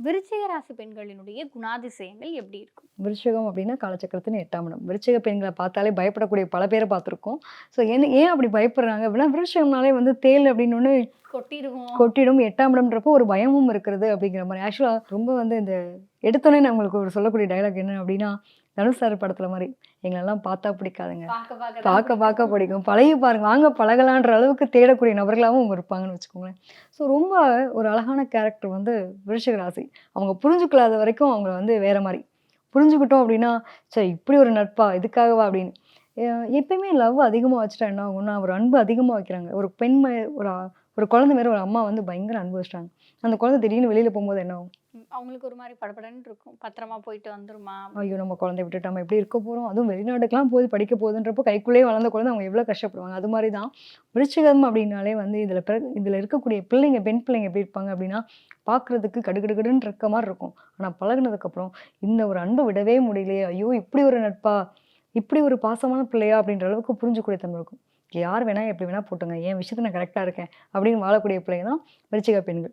விருச்சிக ராசி பெண்களினுடைய குணாதிசயங்கள் எப்படி இருக்கும்? விருச்சிகம் அப்படின்னா காலச்சக்கரத்தின் 8ஆம் இடம். விருச்சிக பெண்கள பார்த்தாலே பயப்படக்கூடிய பல பேர பார்த்துருக்கோம். ஸோ ஏன் அப்படி பயப்படுறாங்க அப்படின்னா, விருச்சிகம்னாலே வந்து தேள் அப்படின்னோனே கொட்டிடுவோம். கொட்டிடும். 8ஆம் இடம்ன்றப்போ ஒரு பயமும் இருக்கிறது அப்படிங்கிற மாரி. ஆக்சுவலா ரொம்ப வந்து இந்த எடுத்தோனே நான் உங்களுக்கு ஒரு சொல்லக்கூடிய டயலாக் என்ன அப்படின்னா, தனுஷ் சார் படத்துல மாரி, "எங்களெல்லாம் பார்த்தா பிடிக்காதுங்க. பார்க்க பார்க்க தான் பார்க்க பார்க்க பிடிக்கும். பிடிக்கும். பழகி பாருங்க, வாங்க பழகலான்ற" அளவுக்கு தேடக்கூடிய நபர்களாவும் அவங்க இருப்பாங்கன்னு வச்சுக்கோங்களேன். ஸோ ரொம்ப ஒரு அழகான கேரக்டர் வந்து விருச்சிக ராசி. அவங்க புரிஞ்சுக்கொள்ளாத வரைக்கும் அவங்க வந்து வேற மாரி. புரிஞ்சுக்கிட்டோம் அப்படின்னா, ச்சே இப்படி ஒரு நட்பா? இதுக்காகவா? அப்படின்னு. எ எப்பயுமே லவ் அதிகமா வச்சுட்டா என்ன ஆகும்னா, ஒரு அன்பு அதிகமா வைக்கிறாங்க. ஒரு பெண் ஒரு ஒரு குழந்தை மேல ஒரு அம்மா வந்து பயங்கர அன்பு வச்சுட்டாங்க. அந்த குழந்தை திடீர்னு வெளியில போம்போது என்ன ஆகும்? அவங்களுக்கு ஒரு மாரி படபடன்னு இருக்கும். பத்திரமா போயிட்டு வந்துருமா? ஐயோ! நம்ம குழந்தைய விட்டுட்டு நம்ம எப்படி இருக்க போறோம்? அதுவும் வெளிநாட்டுக்குலாம் போய் படிக்க போகுதுன்றப்போ, கைக்குள்ளேயே வளர்ந்த குழந்தை அவங்க எவ்வளோ கஷ்டப்படுவாங்க. அது மாரி தான் விருச்சிகம் அப்படின்னாலே வந்து இதில இருக்கக்கூடிய பிள்ளைங்க, பெண் பிள்ளைங்க எப்படி இருப்பாங்க அப்படின்னா, பார்க்குறதுக்கு கடுகடுகடுன்னு இருக்க மாரி இருக்கும். ஆனா பழகுனதுக்கப்புறம், இந்த ஒரு அன்ப விடவே முடியலையே! ஐயோ! இப்படி ஒரு நட்பா? இப்படி ஒரு பாசமான பிள்ளையா? அப்படின்ற அளவுக்கு புரிஞ்சுக்கூடிய தன்மை இருக்கும். யார் வேணா எப்படி வேணா போட்டுங்க. என் விஷயத்துல நான் கரெக்ட்டா இருக்கேன். அப்படின்னு வாழக்கூடிய பிள்ளைங்க தான் விருச்சிக பெண்கள்.